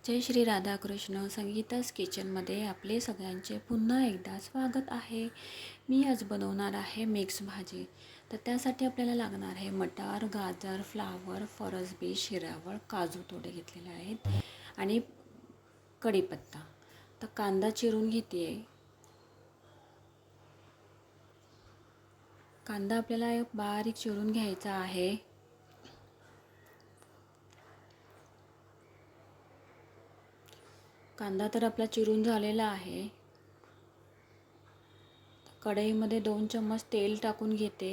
जय श्री राधाकृष्ण. संगीता's किचनमध्ये आपले सगळ्यांचे पुन्हा एकदा स्वागत आहे. मी आज बनवणार आहे मिक्स भाजी. तर त्यासाठी आपल्याला लागणार आहे मटार, गाजर, फ्लावर, फरसबी, शिरावळ, काजू थोडे घेतलेले आहेत आणि कढीपत्ता. तर कांदा चिरून घेते आहे. कांदा आपल्याला बारीक चिरून घ्यायचा आहे. कांदा तर आपला चिरून झालेला आहे. कढईमध्ये 2 चम्मच तेल टाकून घेते.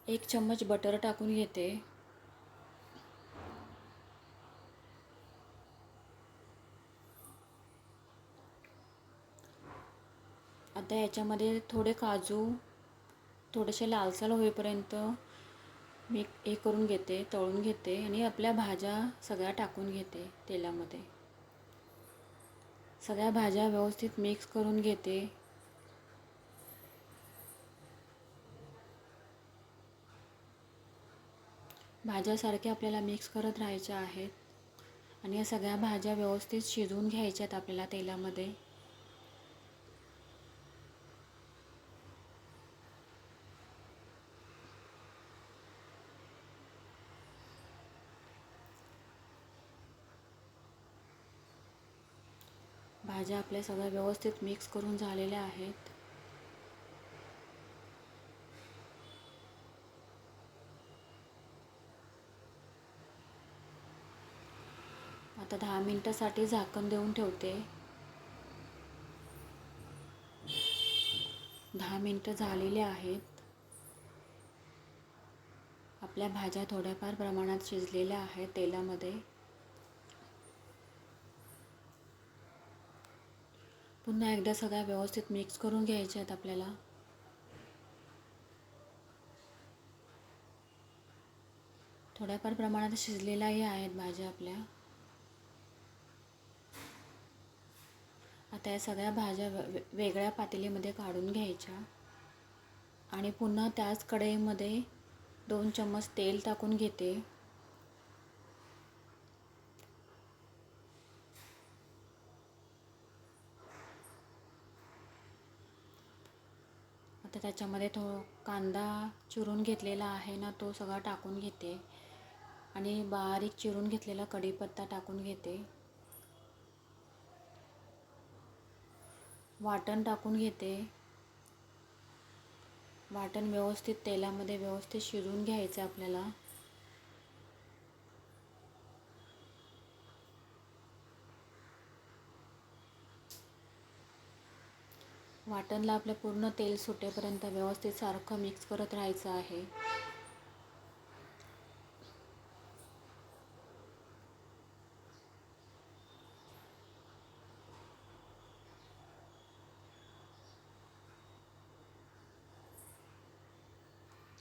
एक चम्मच बटर टाकून घेते. आता याच्यामध्ये थोडे काजू थोडेसे लालसर होईपर्यंत मी हे करून घेते, तळून घेते आणि आपल्या भाज्या सगळ्या टाकून घेते तेलामध्ये. सगळ्या भाज्या व्यवस्थित मिक्स करून घेते. भाज्यासारख्या आपल्याला मिक्स करत राहायच्या आहेत आणि या सगळ्या भाज्या व्यवस्थित शिजवून घ्यायच्यात आपल्याला तेलामध्ये. भाज्या आपल्या सगळ्या व्यवस्थित मिक्स करून झालेल्या आहेत. आता 10 मिनिटासाठी झाकण देऊन ठेवते. 10 मिनिटं झालेले आहेत. आपल्या भाज्या थोड्याफार प्रमाणात शिजलेल्या आहेत तेलामध्ये. पुन्हा एकदा सगळ्या व्यवस्थित मिक्स करून घ्यायच्या आहेत आपल्याला. थोड्याफार प्रमाणात शिजलेल्याही आहेत भाज्या आपल्या. आता या सगळ्या भाज्या वेगळ्या पातेलीमध्ये काढून घ्यायच्या आणि पुन्हा त्याच कढईमध्ये 2 चम्मच तेल टाकून घेते. आता त्याच्यामध्ये कांदा चिरून घेतलेला आहे ना, तो सगळा टाकून घेते आणि बारीक चिरून घेतलेला कढीपत्ता टाकून घेते. वाटण टाकून घेते. वाटण व्यवस्थित तेलामध्ये व्यवस्थित शिजवून घ्यायचं आपल्याला. वाटणला आपलं पूर्ण तेल सुटेपर्यंत व्यवस्थित सारखं मिक्स करत राहायचं आहे.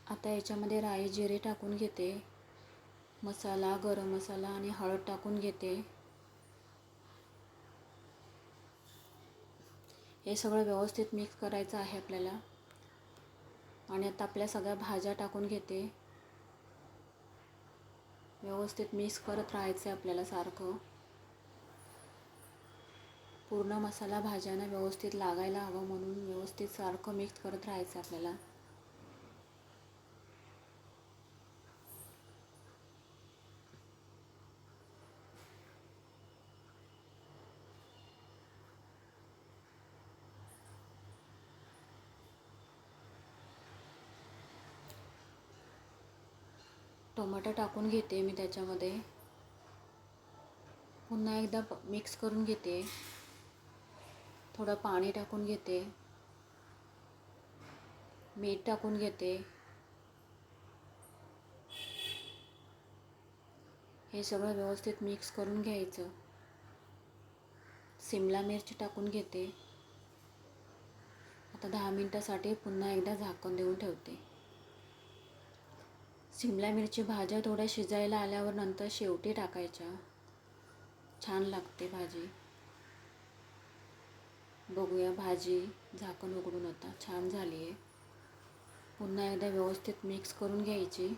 आता याच्यामध्ये राई जिरे टाकून घेते. मसाला, गरम मसाला आणि हळद टाकून घेते. हे सगळं व्यवस्थित मिक्स करायचं आहे आपल्याला. आणि आता आपल्या सगळ्या भाज्या टाकून घेते. व्यवस्थित मिक्स करत राहायचं आहे आपल्याला सारखं. पूर्ण मसाला भाज्यांना व्यवस्थित लागायला हवं म्हणून व्यवस्थित सारखं मिक्स करत राहायचं आपल्याला. टोमॅटो टाकून घेते मी त्याच्यामध्ये. पुन्हा एकदा मिक्स करून घेते. थोडं पाणी टाकून घेते. मीठ टाकून घेते. हे सगळं व्यवस्थित मिक्स करून घ्यायचं. शिमला मिरची टाकून घेते. आता 10 मिनिटासाठी पुन्हा एकदा झाकण देऊन ठेवते. शिमला मिरची भाज्या थोड्या शिजायला आल्यावर नंतर शेवटी टाकायच्या. छान लागते भाजी. बघूया भाजी झाकण उघडून आता छान झाली आहे. पुन्हा एकदा व्यवस्थित मिक्स करून घ्यायची.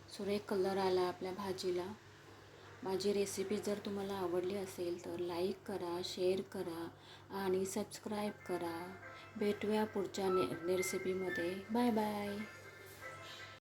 सुरेख कलर आला आपल्या भाजीला. माझी रेसिपी जर तुम्हाला आवडली असेल तर लाईक करा, शेअर करा आणि सबस्क्राईब करा. भेटूया पुढच्या रेसिपीमध्ये. Bye bye.